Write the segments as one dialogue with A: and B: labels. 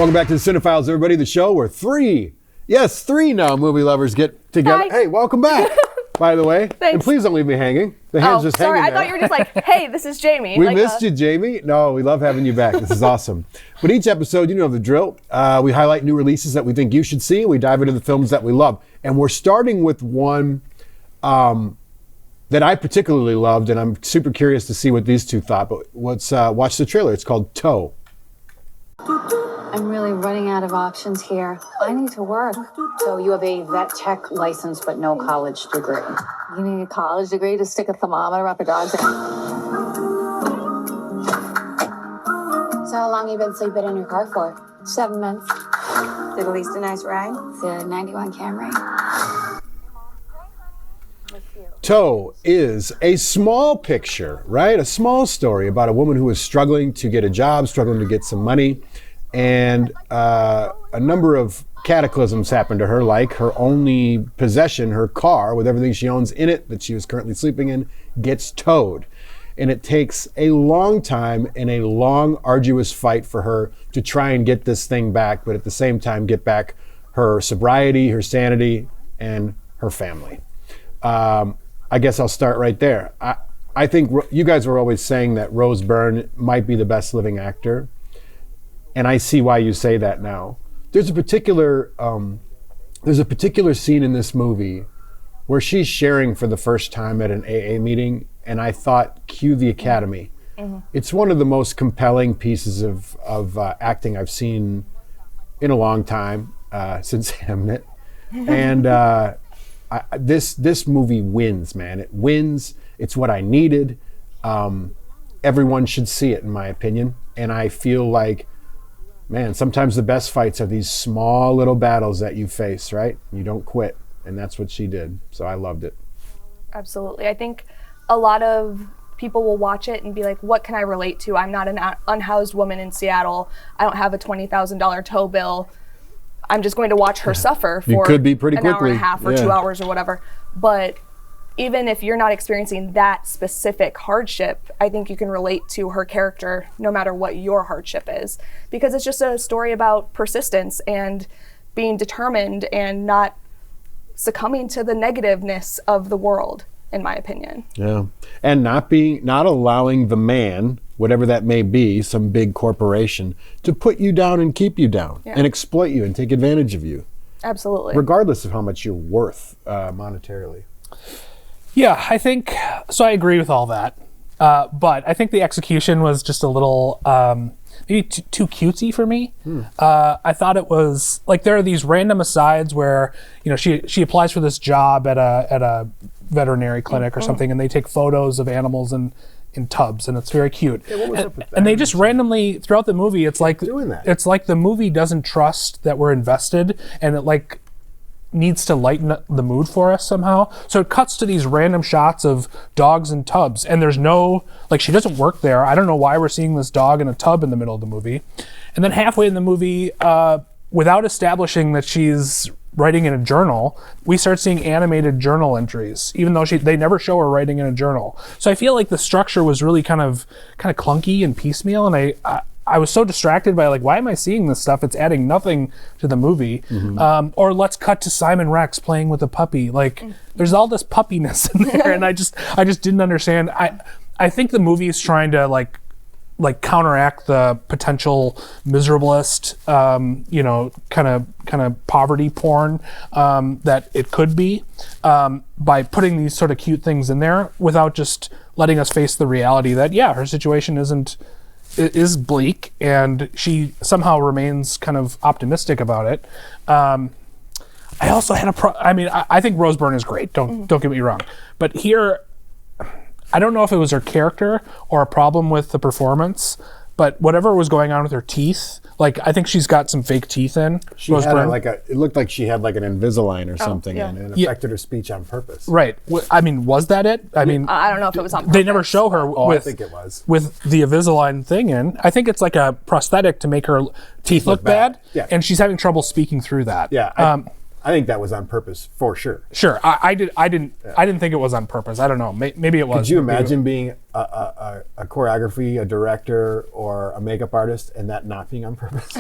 A: Welcome back to the CineFiles, everybody. The show where three now movie lovers get together.
B: Hi.
A: Hey, welcome back, by the way.
B: Thanks.
A: And please don't leave me hanging. The hand's just
B: sorry,
A: hanging
B: I thought you were just like, hey, this is Jamie.
A: We missed you, Jamie. No, we love having you back. This is awesome. But each episode, you know the drill. We highlight new releases that we think you should see. We dive into the films that we love. And we're starting with one that I particularly loved, and I'm super curious to see what these two thought. But let's watch the trailer. It's called Toe.
C: I'm really running out of options here. I need to work.
D: So you have a vet tech license but no college degree.
C: You need a college degree to stick a thermometer up a dog's ass?
D: So how long you been sleeping in your car for?
C: 7 months.
D: Did at least a nice ride?
C: It's a 91 Camry.
A: Toe is a small picture, right? A small story about a woman who is struggling to get a job, struggling to get some money, and a number of cataclysms happen to her, like her only possession, her car, with everything she owns in it that she was currently sleeping in, gets towed. And it takes a long time and a long, arduous fight for her to try and get this thing back, but at the same time get back her sobriety, her sanity, and her family. I guess I'll start right there. I think you guys were always saying that Rose Byrne might be the best living actor, and I see why you say that now. There's a particular scene in this movie where she's sharing for the first time at an AA meeting, and I thought, cue the Academy. Mm-hmm. It's one of the most compelling pieces of acting I've seen in a long time, since Hamnet, and. This movie wins, man. It wins. It's what I needed. Everyone should see it, in my opinion. And I feel like, man, sometimes the best fights are these small little battles that you face, right? You don't quit. And that's what she did. So I loved it.
B: Absolutely. I think a lot of people will watch it and be like, what can I relate to? I'm not an unhoused woman in Seattle. I don't have a $20,000 tow bill. I'm just going to watch her suffer for
A: could be pretty
B: an hour
A: quickly.
B: and a half or 2 hours or whatever. But even if you're not experiencing that specific hardship, I think you can relate to her character no matter what your hardship is. Because it's just a story about persistence and being determined and not succumbing to the negativeness of the world, in my opinion.
A: Yeah. And not allowing the man, whatever that may be, some big corporation, to put you down and keep you down and exploit you and take advantage of you.
B: Absolutely.
A: Regardless of how much you're worth monetarily.
E: Yeah, I think, so I agree with all that. But I think the execution was just a little, maybe too cutesy for me. I thought it was, like, there are these random asides where, you know, she applies for this job at a veterinary clinic or something, and they take photos of animals in tubs, and it's very cute.
A: Yeah, what was up with that?
E: And they just randomly, throughout the movie, it's like
A: doing that.
E: It's like the movie doesn't trust that we're invested, and it like needs to lighten the mood for us somehow. So it cuts to these random shots of dogs in tubs, and there's no, like, she doesn't work there. I don't know why we're seeing this dog in a tub in the middle of the movie. And then halfway in the movie, without establishing that she's writing in a journal, we start seeing animated journal entries, even though they never show her writing in a journal. So I feel like the structure was really kind of clunky and piecemeal, and I was so distracted by, like, why am I seeing this stuff? It's adding nothing to the movie. Mm-hmm. Or let's cut to Simon Rex playing with a puppy. Like, there's all this puppiness in there, and I just didn't understand. I think the movie is trying to like counteract the potential miserablest, kind of poverty porn that it could be, by putting these sort of cute things in there without just letting us face the reality that, yeah, her situation is bleak, and she somehow remains kind of optimistic about it. I also had I think Rose Byrne is great. Don't get me wrong, but here, I don't know if it was her character or a problem with the performance, but whatever was going on with her teeth, like, I think she's got some fake teeth in.
A: She had it looked like she had like an Invisalign or something, and it affected her speech on purpose.
E: Right. I mean, was that it? I mean,
B: I don't know if it was on purpose.
E: They never show her
A: I think it was.
E: with the Invisalign thing in. I think it's like a prosthetic to make her teeth look bad.
A: Yeah.
E: And she's having trouble speaking through that.
A: Yeah. I think that was on purpose for sure.
E: Sure, I didn't think it was on purpose. I don't know. Maybe it was.
A: Could you imagine being a choreography, a director, or a makeup artist, and that not being on purpose?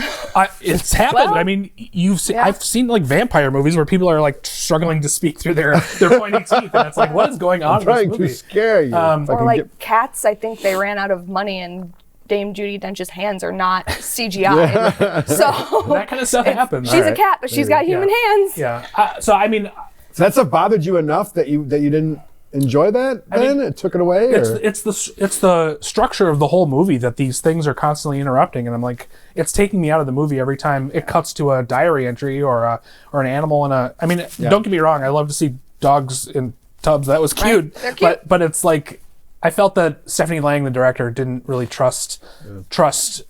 E: It's happened.
B: Well,
E: I mean, I've seen like vampire movies where people are like struggling to speak through their pointy teeth, and it's like, what is going on?
A: I'm trying to scare you.
B: Or like Cats, I think they ran out of money and Dame Judi Dench's hands are not CGI. So
E: that kind of stuff happens.
B: She's a cat, but she's got human hands.
E: Yeah. So I mean,
A: so that stuff bothered you enough that you didn't enjoy that? Then it took it away.
E: It's the structure of the whole movie that these things are constantly interrupting, and I'm like, it's taking me out of the movie every time it cuts to a diary entry or an animal in a. I mean, don't get me wrong. I love to see dogs in tubs. That was cute.
B: Right. They're cute.
E: But it's like, I felt that Stephanie Lang, the director, didn't really trust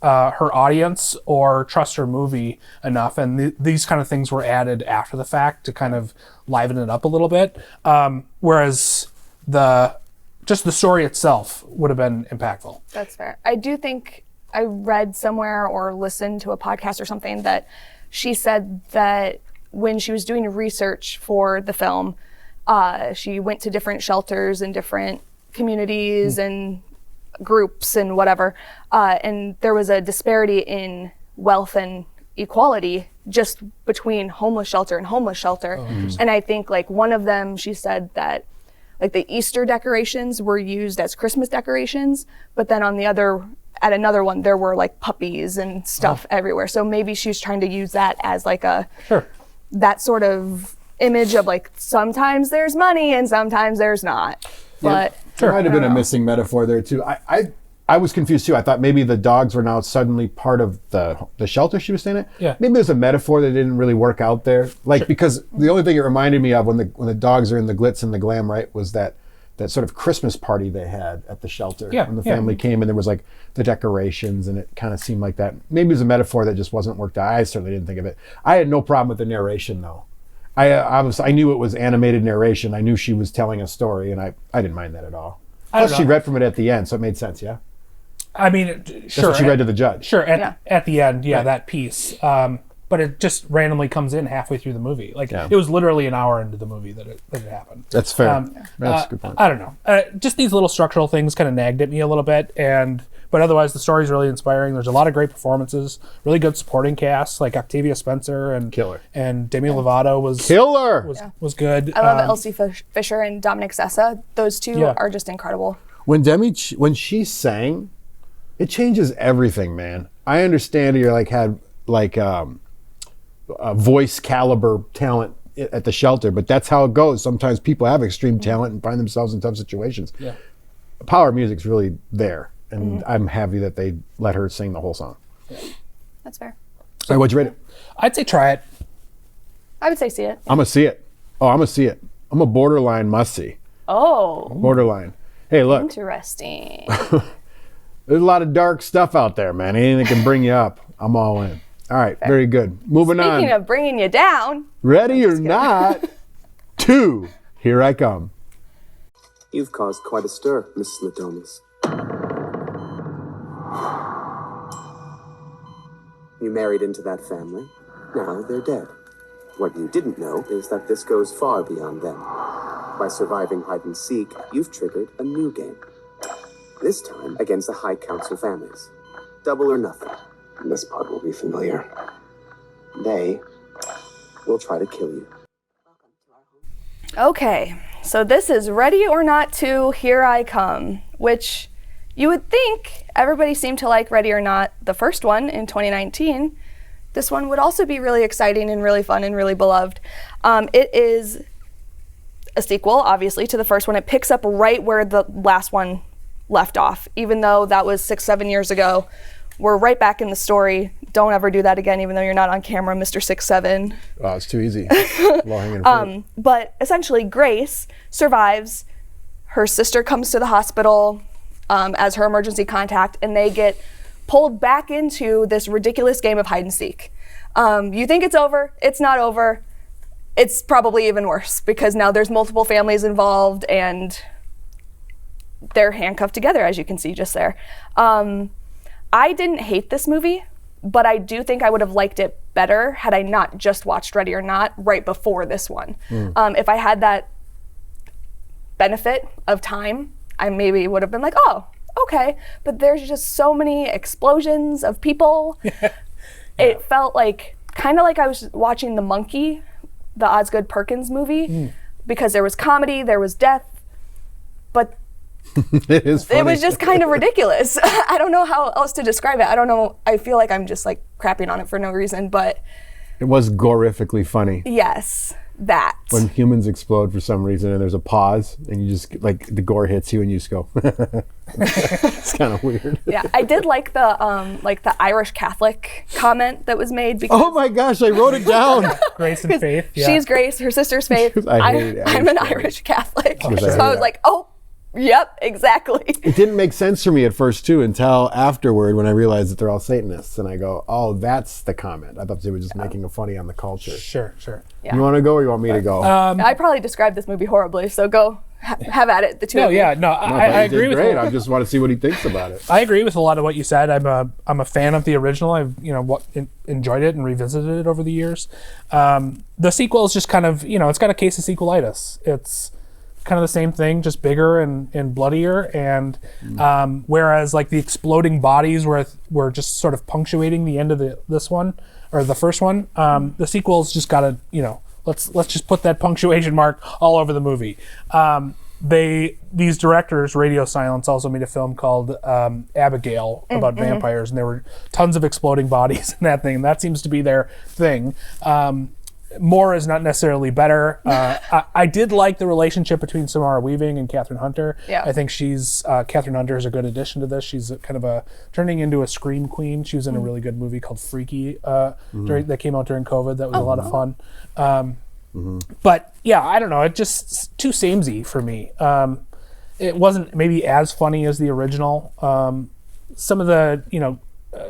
E: her audience or trust her movie enough, and these kind of things were added after the fact to kind of liven it up a little bit. Whereas the story itself would have been impactful.
B: That's fair. I do think I read somewhere or listened to a podcast or something that she said that when she was doing research for the film, she went to different shelters and different communities and groups and whatever, and there was a disparity in wealth and equality just between homeless shelter and homeless shelter. And I think like one of them, she said that like the Easter decorations were used as Christmas decorations, but then at another one there were like puppies and stuff everywhere. So maybe she's trying to use that as like that sort of image of like sometimes there's money and sometimes there's not. But
A: there might have been a missing metaphor there too. I was confused too. I thought maybe the dogs were now suddenly part of the shelter she was staying at.
E: Yeah.
A: Maybe there's a metaphor that didn't really work out there. Like because the only thing it reminded me of when the dogs are in the glitz and the glam, right, was that sort of Christmas party they had at the shelter when the family came, and there was like the decorations, and it kind of seemed like that. Maybe it was a metaphor that just wasn't worked out. I certainly didn't think of it. I had no problem with the narration though. I knew it was animated narration. I knew she was telling a story, and I didn't mind that at all. Plus, she read from it at the end, so it made sense. Yeah.
E: I mean,
A: That's what she read to the judge.
E: Sure. At the end, that piece. But it just randomly comes in halfway through the movie. Like it was literally an hour into the movie that it happened.
A: That's fair. That's a good point.
E: I don't know. Just these little structural things kind of nagged at me a little bit, but otherwise the story's really inspiring. There's a lot of great performances, really good supporting cast, like Octavia Spencer and
A: Killer.
E: And Demi Lovato was
A: Killer.
E: Was good.
B: I love Elsie Fisher and Dominic Sessa. Those two are just incredible.
A: When she sang, it changes everything, man. I understand you're like had like a voice caliber talent at the shelter, but that's how it goes. Sometimes people have extreme talent and find themselves in tough situations. Yeah. Power of music's really there, and I'm happy that they let her sing the whole song.
B: Yeah. That's fair.
A: So what'd you rate it?
E: I'd say try it.
B: I would say see it.
A: I'm gonna see it. Oh, I'm gonna see it. I'm a borderline must see.
B: Oh.
A: Borderline. Hey, look.
B: Interesting.
A: There's a lot of dark stuff out there, man. Anything that can bring you up, I'm all in. All right, very good. Moving on.
B: Speaking of bringing you down.
A: Ready or not, 2, Here I Come.
F: You've caused quite a stir, Mrs. Ladomas. You married into that family. Now they're dead. What you didn't know is that this goes far beyond them. By surviving hide and seek, you've triggered a new game. This time against the High Council families. Double or nothing. This part will be familiar. They will try to kill you.
B: Okay, so this is Ready or Not 2, Here I Come, which you would think everybody seemed to like Ready or Not, the first one in 2019. This one would also be really exciting and really fun and really beloved. It is a sequel, obviously, to the first one. It picks up right where the last one left off, even though that was 6-7 years ago. We're right back in the story. Don't ever do that again, even though you're not on camera, Mr. 6'7".
A: Oh, it's too easy. Low-hanging fruit.
B: But essentially, Grace survives. Her sister comes to the hospital as her emergency contact, and they get pulled back into this ridiculous game of hide and seek. You think it's over. It's not over. It's probably even worse because now there's multiple families involved, and they're handcuffed together, as you can see just there. I didn't hate this movie, but I do think I would have liked it better had I not just watched Ready or Not right before this one. If I had that benefit of time, I maybe would have been like, oh, okay. But there's just so many explosions of people. It felt like, kind of like I was watching The Monkey, the Osgood Perkins movie, because there was comedy, there was death, but
A: It is funny.
B: it was just kind of ridiculous. I don't know how else to describe it. I don't know. I feel like I'm just like crapping on it for no reason, but
A: It was gorifically funny.
B: yes, that.
A: When humans explode for some reason and there's a pause and you just, like, the gore hits you and you just go, it's kind of weird.
B: Yeah, I did like the Irish Catholic comment that was made because
A: Oh my gosh, I wrote it down.
E: Grace and Faith. Yeah.
B: she's Grace, her sister's Faith.
A: I hate
B: I'm an
A: Irish
B: Irish Catholic.
A: I
B: So
A: hate
B: I was
A: that.
B: like, oh, yep, exactly.
A: It didn't make sense for me at first, too, until afterward when I realized that they're all Satanists. And I go, oh, that's the comment. I thought they were just making a funny on the culture.
E: Sure.
B: Yeah.
A: You want to go or you want me to go?
B: I probably described this movie horribly, so go have at it, the two
E: No,
B: of you.
E: yeah, no,
A: I thought
E: I
A: you
E: agree
A: did
E: with
A: great. I just want to see what he thinks about it.
E: I agree with a lot of what you said. I'm a fan of the original. I've enjoyed it and revisited it over the years. The sequel is just kind of it's got a case of sequelitis. It's kind of the same thing, just bigger and bloodier. And whereas like the exploding bodies were just sort of punctuating the end of this one or the first one, the sequel's just got to let's just put that punctuation mark all over the movie. These directors, Radio Silence, also made a film called Abigail about vampires, and there were tons of exploding bodies in that thing. And that seems to be their thing. More is not necessarily better. I did like the relationship between Samara Weaving and Kathryn Hunter.
B: Yeah.
E: I think Kathryn Hunter is a good addition to this. She's kind of turning into a scream queen. She was in a really good movie called Freaky that came out during COVID. That was a lot of fun. But yeah, I don't know. It just too samey for me. It wasn't maybe as funny as the original. Some of the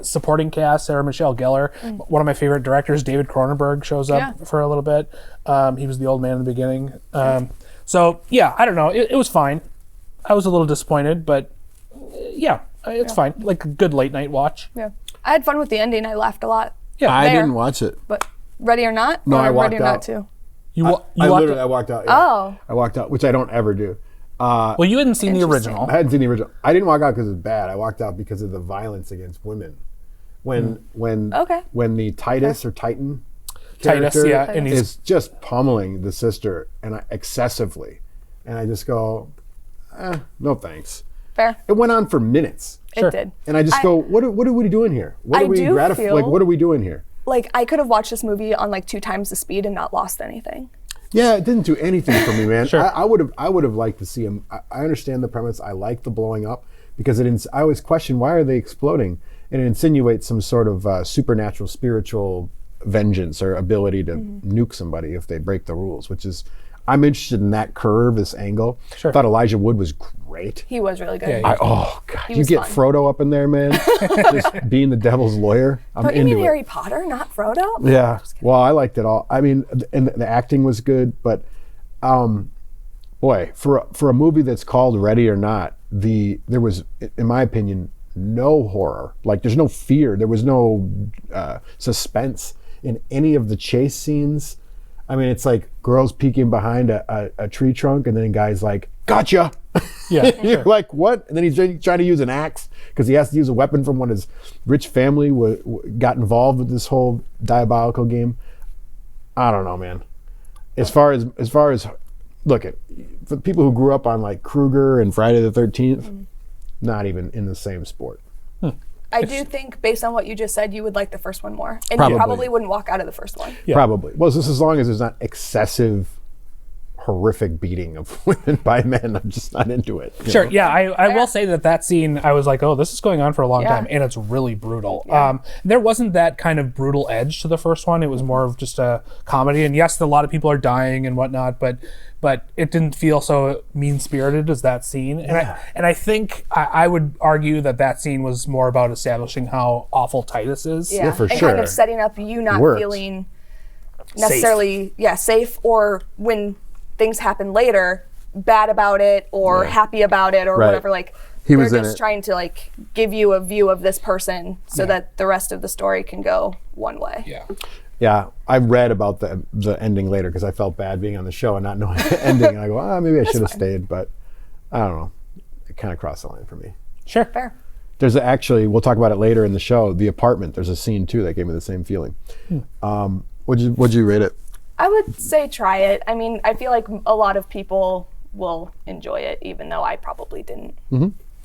E: supporting cast, Michelle Gellar, one of my favorite directors, David Cronenberg, shows up for a little bit. He was the old man in the beginning. So yeah, I don't know. It was fine. I was a little disappointed, but yeah, it's fine. Like a good late night watch.
B: Yeah. I had fun with the ending. I laughed a lot.
E: Yeah,
A: I
B: there.
A: didn't watch it.
B: But Ready or Not?
A: No,
B: or
A: I walked
B: Ready or
A: out.
B: Not too?
E: You
A: I
E: walked
A: literally walked out. Yeah.
B: Oh.
A: I walked out, which I don't ever do.
E: well, you hadn't seen the original.
A: I hadn't seen the original. I didn't walk out because it was bad. I walked out because of the violence against women. When the Titus or Titan
E: Titus,
A: character
E: yeah, and
A: is just pummeling the sister and excessively, and I just go, no thanks.
B: Fair.
A: It went on for minutes,
B: It did.
A: and I just go, what are we doing here? What
B: I
A: are we
B: do feel-
A: like? What are we doing here?
B: Like, I could have watched this movie on like 2 times the speed and not lost anything.
A: Yeah, it didn't do anything for me, man.
E: Sure.
A: I would have liked to see him. I understand the premise. I like the blowing up because I always question why are they exploding, and it insinuates some sort of supernatural, spiritual vengeance or ability to nuke somebody if they break the rules. Which is, I'm interested in that curve, this angle.
E: Sure.
A: I thought Elijah Wood was great.
B: He was really good.
E: Yeah,
A: Oh God, you
B: was
A: get
B: fun.
A: Frodo up in there, man. Just being the devil's lawyer. I'm
B: Don't you
A: into
B: mean
A: it.
B: Harry Potter, not Frodo?
A: Yeah. Well, I liked it all. I mean, and the acting was good, but boy, for a movie that's called Ready or Not, there was, in my opinion, no horror. Like, there's no fear. There was no suspense in any of the chase scenes. I mean, it's like girls peeking behind a tree trunk, and then guys like, "Gotcha."
E: Yeah,
A: You're like, what? And then he's trying to use an axe because he has to use a weapon from when his rich family got involved with this whole diabolical game. I don't know, man. As far as look at for the people who grew up on like Krueger and Friday the 13th, not even in the same sport.
B: I do think, based on what you just said, you would like the first one more. And
A: Probably.
B: you probably wouldn't walk out of the first one.
E: Yeah.
A: Probably. Well, just as long as there's not excessive, horrific beating of women by men, I'm just not into it. you
E: Sure.
A: know?
E: Yeah, I will say that scene, I was like, oh, this is going on for a long
B: Yeah.
E: time, and it's really brutal. There wasn't that kind of brutal edge to the first one. It was more of just a comedy. And yes, a lot of people are dying and whatnot, but it didn't feel so mean-spirited as that scene. And I think I would argue that scene was more about establishing how awful Titus is.
B: Yeah,
A: for
B: and
A: sure.
B: kind of setting up you not
A: Works.
B: feeling necessarily safe, or when things happen later, bad about it or happy about it or
A: Right.
B: whatever. Like,
A: He was
B: They're
A: in
B: just
A: it.
B: trying to like give you a view of this person so that the rest of the story can go one way.
E: Yeah.
A: Yeah, I read about the ending later because I felt bad being on the show and not knowing the ending. And I go, maybe I should have stayed, but I don't know. It kind of crossed the line for me.
E: Sure.
B: Fair.
A: There's actually, we'll talk about it later in the show, The Apartment. There's a scene too that gave me the same feeling. Would you rate it?
B: I would say try it. I mean, I feel like a lot of people will enjoy it, even though I probably didn't.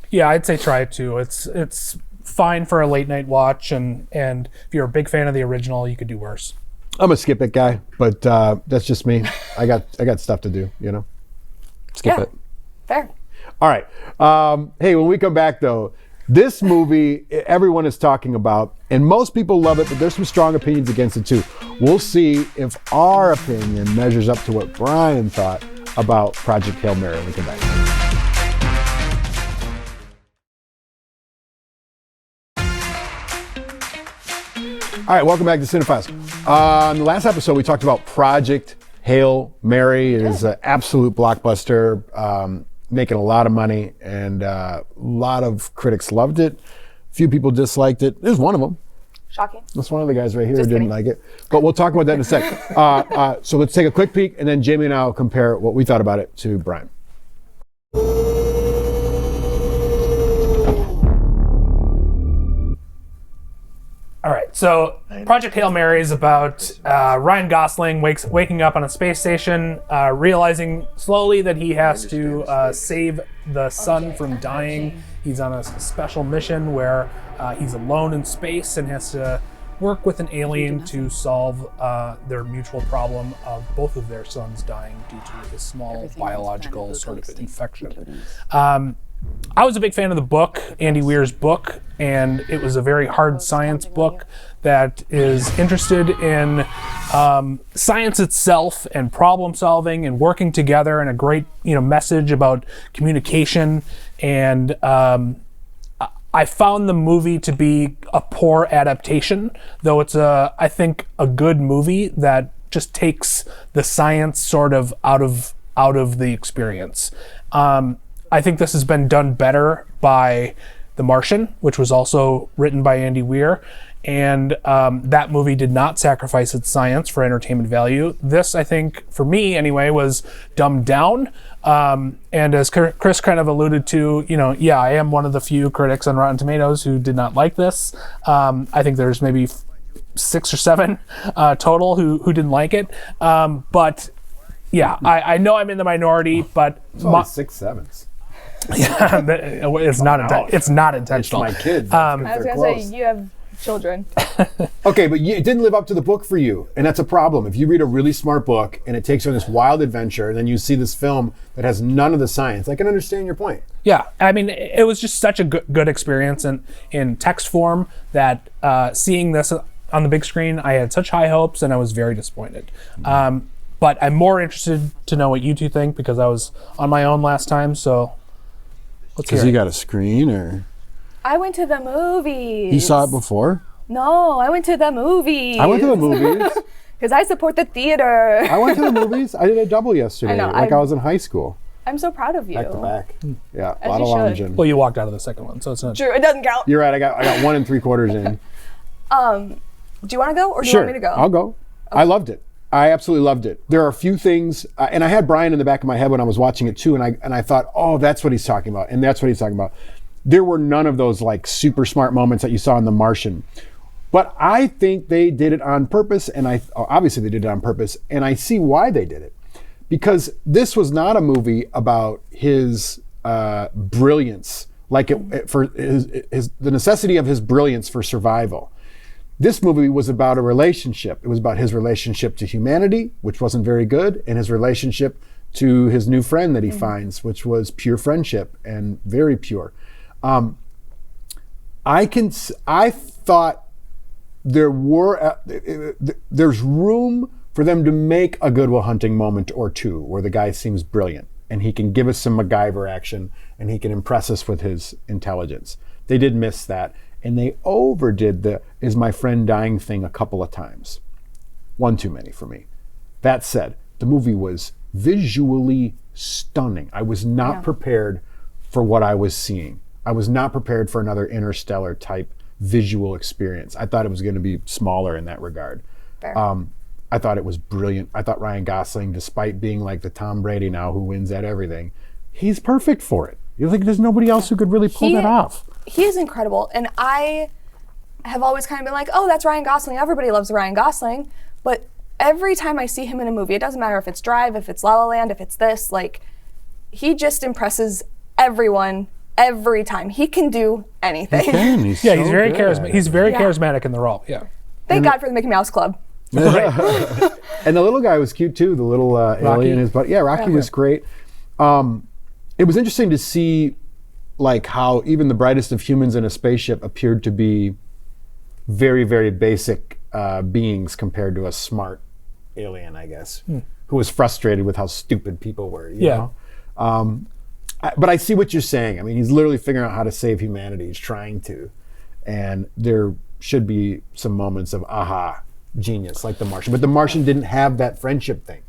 E: Yeah, I'd say try it too. It's fine for a late night watch, and if you're a big fan of the original, you could do worse.
A: I'm a skip it guy, but that's just me. I got stuff to do, Skip
B: Yeah.
A: it.
B: Fair.
A: All right. Hey, when we come back though, this movie everyone is talking about, and most people love it, but there's some strong opinions against it too. We'll see if our opinion measures up to what Brian thought about Project Hail Mary when we come back. All right, welcome back to CineFiles. On the last episode, we talked about Project Hail Mary. It is an absolute blockbuster, making a lot of money, and a lot of critics loved it. A few people disliked it. There's one of them.
B: Shocking.
A: That's one of the guys right here who
B: Just
A: didn't
B: kidding.
A: like it. But we'll talk about that in a sec. So let's take a quick peek, and then Jamie and I will compare what we thought about it to Brian.
E: All right, so Project Hail Mary is about Ryan Gosling waking up on a space station, realizing slowly that he has to save the sun from dying. He's on a special mission where he's alone in space and has to work with an alien to solve their mutual problem of both of their sons dying due to a small biological sort of infection. I was a big fan of the book, Andy Weir's book, and it was a very hard science book that is interested in science itself and problem solving and working together, and a great message about communication. And I found the movie to be a poor adaptation, though it's I think a good movie that just takes the science sort of out of the experience. I think this has been done better by The Martian, which was also written by Andy Weir, and that movie did not sacrifice its science for entertainment value. This, I think, for me anyway, was dumbed down. And as Chris kind of alluded to, I am one of the few critics on Rotten Tomatoes who did not like this. I think there's maybe 6 or 7 total who didn't like it. But yeah, I know I'm in the minority, but
A: It's only 6 7s.
E: yeah, it's not intentional.
A: My kids.
B: I was going to say, you have children.
A: Okay, but it didn't live up to the book for you, and that's a problem. If you read a really smart book and it takes you on this wild adventure, and then you see this film that has none of the science, I can understand your point.
E: Yeah, I mean, it was just such a good experience in text form that seeing this on the big screen, I had such high hopes, and I was very disappointed. But I'm more interested to know what you two think, because I was on my own last time, so let's hear
A: Because
E: it.
A: you got a screen, or
B: I went to the movies.
A: you saw it before?
B: No, I went to the movies.
A: I went to the movies.
B: Because I support the theater.
A: I went to the movies. I did a double yesterday,
B: I know,
A: like I was in high school.
B: I'm so proud of you.
A: Back to back. Yeah, a
B: As
A: lot
B: you
A: of
B: should.
A: lounging.
E: Well, you walked out of the second one, so it's not.
B: True, it doesn't count.
A: You're right. I got 1 3/4 in.
B: Do you want to go, or do you
A: Sure,
B: want me to go?
A: I'll go. I loved it. I absolutely loved it. There are a few things, and I had Brian in the back of my head when I was watching it too, and I thought, oh, that's what he's talking about, and that's what he's talking about. There were none of those like super smart moments that you saw in The Martian, but I think they did it on purpose, and obviously they did it on purpose, and I see why they did it, because this was not a movie about his brilliance, like for the necessity of his brilliance for survival. This movie was about a relationship. It was about his relationship to humanity, which wasn't very good, and his relationship to his new friend that he finds, which was pure friendship and very pure. I thought there's room for them to make a Good Will Hunting moment or two where the guy seems brilliant and he can give us some MacGyver action and he can impress us with his intelligence. They did miss that. And they overdid the "is my friend dying" thing a couple of times. One too many for me. That said, the movie was visually stunning. I was not prepared for what I was seeing. I was not prepared for another Interstellar type visual experience. I thought it was going to be smaller in that regard.
B: Fair.
A: I thought it was brilliant. I thought Ryan Gosling, despite being like the Tom Brady now who wins at everything, he's perfect for it. You think there's nobody else who could really pull that off.
B: He is incredible. And I have always kind of been like, oh, that's Ryan Gosling. Everybody loves Ryan Gosling. But every time I see him in a movie, it doesn't matter if it's Drive, if it's La La Land, if it's this, like, he just impresses everyone every time. He can do anything.
A: He's
E: Yeah,
A: so
E: he's very
A: good at
E: charismatic.
A: it.
E: He's very charismatic in the role. Yeah.
B: Thank God for the Mickey Mouse Club.
A: And the little guy was cute too. The little alien, his buddy. Yeah, Rocky was great. It was interesting to see, like, how even the brightest of humans in a spaceship appeared to be very, very basic beings compared to a smart alien, I guess, who was frustrated with how stupid people were. You know? But I see what you're saying. I mean, he's literally figuring out how to save humanity. He's trying to, and there should be some moments of aha, genius, like The Martian. But The Martian didn't have that friendship thing.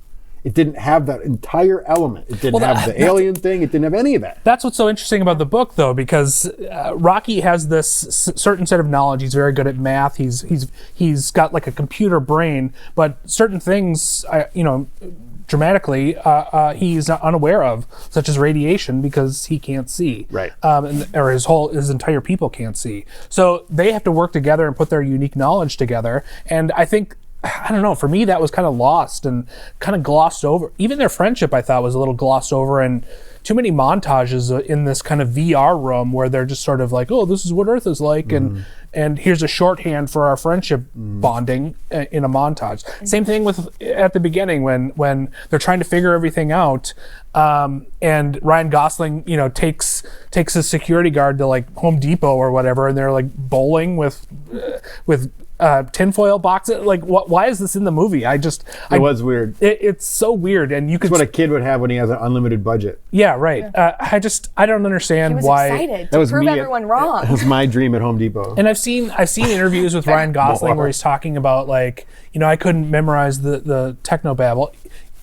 A: It didn't have that entire element. It didn't have the alien thing. It didn't have any of that.
E: That's what's so interesting about the book, though, because Rocky has this certain set of knowledge. He's very good at math. He's got like a computer brain, but certain things, dramatically, he's unaware of, such as radiation, because he can't see.
A: Right.
E: Or his entire people can't see. So they have to work together and put their unique knowledge together. And I think, I don't know, for me that was kind of lost and kind of glossed over. Even their friendship, I thought, was a little glossed over, and too many montages in this kind of VR room where they're just sort of like, oh, this is what Earth is like, and here's a shorthand for our friendship bonding in a montage. Same thing with at the beginning when they're trying to figure everything out, and Ryan Gosling, takes a security guard to like Home Depot or whatever, and they're like bowling with tinfoil boxes. Like, why is this in the movie? It
A: was weird.
E: It's so weird, and you could.
A: It's what a kid would have when he has an unlimited budget.
E: Yeah, right. I don't understand
B: He was
E: why.
B: excited to prove everyone wrong.
A: That was my dream at Home Depot.
E: And I've seen interviews with Ryan Gosling where he's talking about, like, I couldn't memorize the technobabble.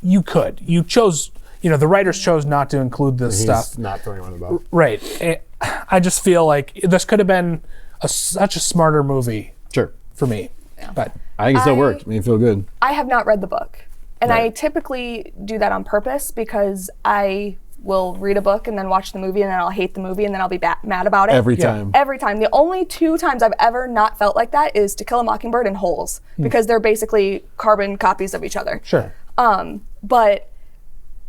E: You could. You chose. The writers chose not to include this stuff.
A: Not throwing one about.
E: Right. I just feel like this could have been such a smarter movie.
A: Sure.
E: For me. But
A: I think it still worked. I mean, it feel good.
B: I have not read the book. And I typically do that on purpose because I will read a book and then watch the movie and then I'll hate the movie and then I'll be mad about it.
A: Every time.
B: Every time. The only 2 times I've ever not felt like that is To Kill a Mockingbird and Holes, because they're basically carbon copies of each other.
E: Sure.
B: But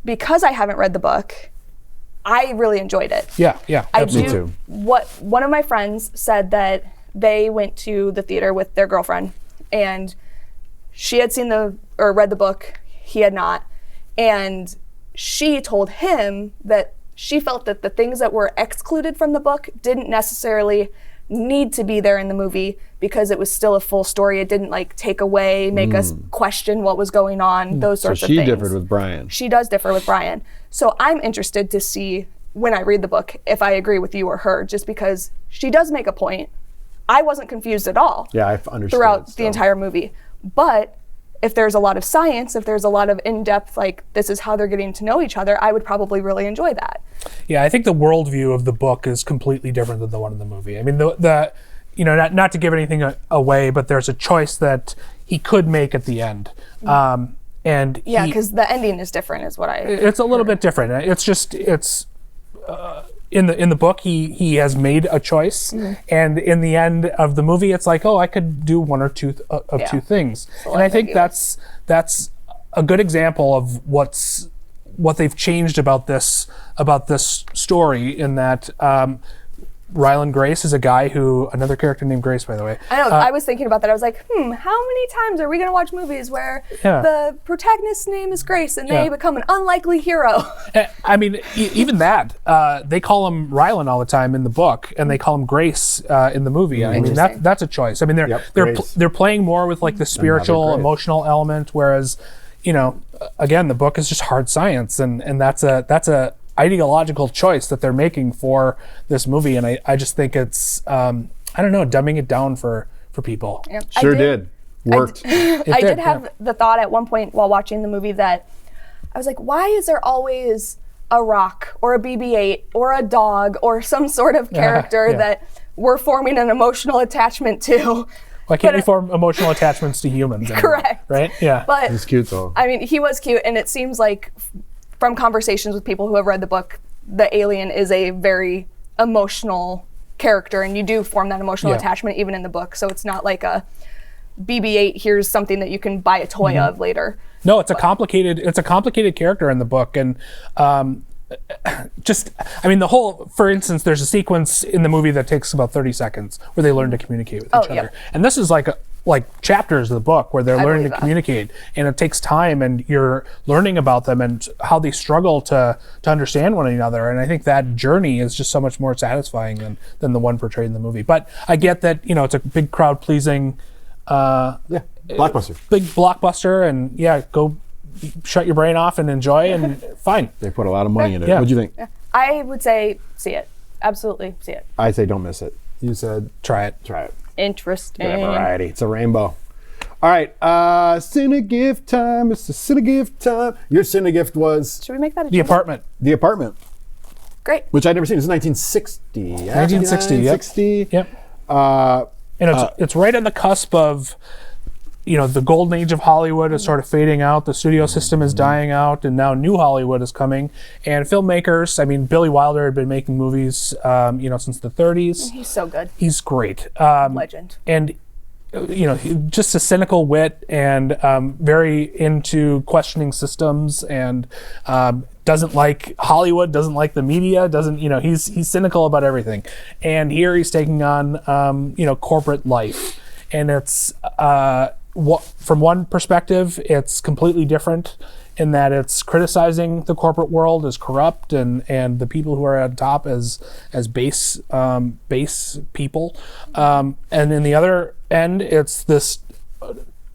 B: because I haven't read the book, I really enjoyed it.
E: Yeah.
A: Me too.
B: One of my friends said that they went to the theater with their girlfriend, and she had read the book, he had not, and she told him that she felt that the things that were excluded from the book didn't necessarily need to be there in the movie because it was still a full story. It didn't like take away, make us question what was going on, those sorts of things.
A: So she differed with Brian.
B: She does differ with Brian. So I'm interested to see when I read the book if I agree with you or her, just because she does make a point. I wasn't confused at all.
A: Yeah, I understood
B: throughout the entire movie. But if there's a lot of science, if there's a lot of in-depth, like, this is how they're getting to know each other, I would probably really enjoy that.
E: Yeah, I think the worldview of the book is completely different than the one in the movie. I mean, not to give anything away, but there's a choice that he could make at the end. And
B: yeah, because the ending is different, is what I
E: It's a little bit different. In the book, he has made a choice, and in the end of the movie, it's like, oh, I could do one or two two things, and I think that's a good example of what they've changed about this story. In that Ryland Grace is a guy who, another character named Grace, by the way.
B: I know. I was thinking about that. I was like, how many times are we going to watch movies where the protagonist's name is Grace and they become an unlikely hero?
E: I mean, even that, they call him Ryland all the time in the book, and they call him Grace in the movie. I mean, that's a choice. I mean, they're playing more with like the spiritual, emotional element, whereas, again, the book is just hard science, and that's a ideological choice that they're making for this movie, and I just think it's dumbing it down for people.
B: Yep.
A: Sure did. Worked.
B: I did have the thought at one point while watching the movie that I was like, why is there always a rock or a BB-8 or a dog or some sort of character that we're forming an emotional attachment to.
E: Why can't we form emotional attachments to humans anymore,
B: correct.
E: right? Yeah.
B: But
A: He's cute though.
B: I mean, he was cute, and it seems like from conversations with people who have read the book, the alien is a very emotional character, and you do form that emotional attachment even in the book. So it's not like a BB-8, here's something that you can buy a toy of later.
E: No, it's a complicated character in the book, and for instance, there's a sequence in the movie that takes about 30 seconds where they learn to communicate with each other. And this is like chapters of the book where they're learning to communicate, and it takes time, and you're learning about them and how they struggle to understand one another. And I think that journey is just so much more satisfying than the one portrayed in the movie. But I get that, it's a big crowd pleasing
A: blockbuster.
E: Big blockbuster, and go shut your brain off and enjoy, and fine.
A: They put a lot of money in it.
E: Yeah.
A: What'd you think?
B: Yeah. I would say see it. Absolutely see it.
A: I say don't miss it. You said
E: try it.
A: Try it.
B: Interesting.
A: Get a variety. It's a rainbow. All right, Cinegift time. It's the Cinegift time. Your Cinegift was
B: Should we make that a
E: The Apartment.
A: The Apartment,
B: Great.
A: which I'd never seen. It was 1960.
E: 1960, yep.
A: 1960.
E: Yep. And it's right on the cusp of, the golden age of Hollywood is sort of fading out. The studio system is dying out, and now new Hollywood is coming. And filmmakers, Billy Wilder had been making movies, since the 30s.
B: He's so good.
E: He's great.
B: Legend.
E: And, just a cynical wit, and very into questioning systems, and doesn't like Hollywood, doesn't like the media, he's cynical about everything. And here he's taking on, corporate life. And it's, from one perspective, it's completely different in that it's criticizing the corporate world as corrupt, and the people who are at top as base people. And in the other end, it's this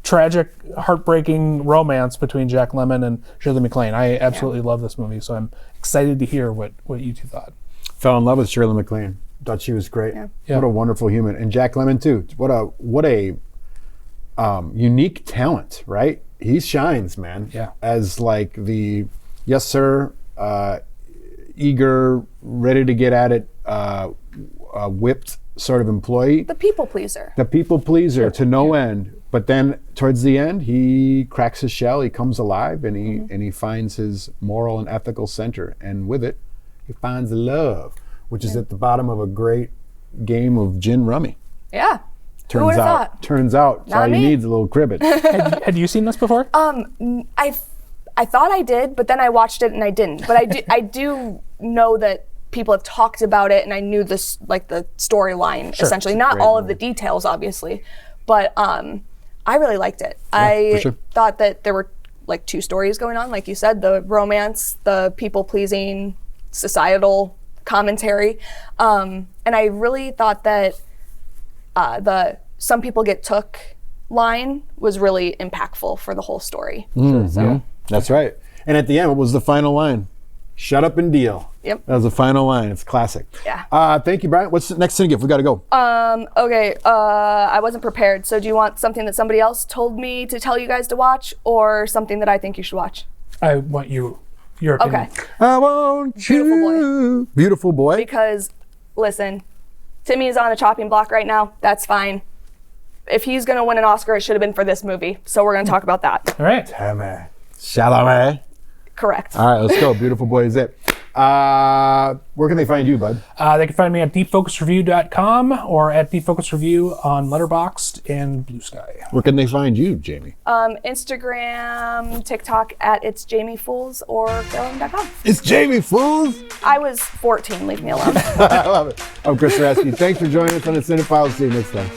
E: tragic, heartbreaking romance between Jack Lemmon and Shirley MacLaine. I absolutely love this movie, so I'm excited to hear what you two thought.
A: Fell in love with Shirley MacLaine. Thought she was great.
E: Yeah.
A: What a wonderful human. And Jack Lemmon too. What a unique talent, right? He shines, man.
E: Yeah.
A: As like the yes sir, eager, ready to get at it, whipped sort of employee.
B: The people pleaser.
A: The people pleaser to no end. But then towards the end, he cracks his shell. He comes alive, and he finds his moral and ethical center, and with it, he finds love, which is at the bottom of a great game of gin rummy.
B: Yeah. Who would have thought?
A: Turns out,
B: Not
A: all you
B: me.
A: need is a little cribbage.
E: Had you seen this before?
B: I thought I did, but then I watched it and I didn't. But I do know that people have talked about it, and I knew this, like the storyline, essentially. Not all of the details, obviously, but I really liked it. I thought that there were like two stories going on, like you said, the romance, the people-pleasing, societal commentary, and I really thought that the "some people get took" line was really impactful for the whole story. So.
A: That's right. And at the end, what was the final line? Shut up and deal.
B: Yep.
A: That was the final line. It's classic.
B: Yeah.
A: Thank you, Brian. What's the next Cinegift? We got to go.
B: Okay, I wasn't prepared. So do you want something that somebody else told me to tell you guys to watch, or something that I think you should watch?
E: I want your opinion.
B: Okay.
A: I want
B: Beautiful
A: you. Beautiful boy.
B: Because, listen, Timmy is on a chopping block right now. That's fine. If he's going to win an Oscar, it should have been for this movie. So we're going to talk about that.
E: All right.
A: Timmy Chalamet.
B: Correct.
A: All right, let's go. Beautiful boy is it. Where can they find you, bud?
E: They can find me at deepfocusreview.com or at deepfocusreview on Letterboxd and Blue Sky.
A: Where can they find you, Jamie?
B: Instagram, TikTok at It's Jamie Fools, or film.com.
A: It's Jamie Fools.
B: I was 14. Leave me alone.
A: I love it. I'm Chris Hrapsky. Thanks for joining us on the CineFiles. See you next time.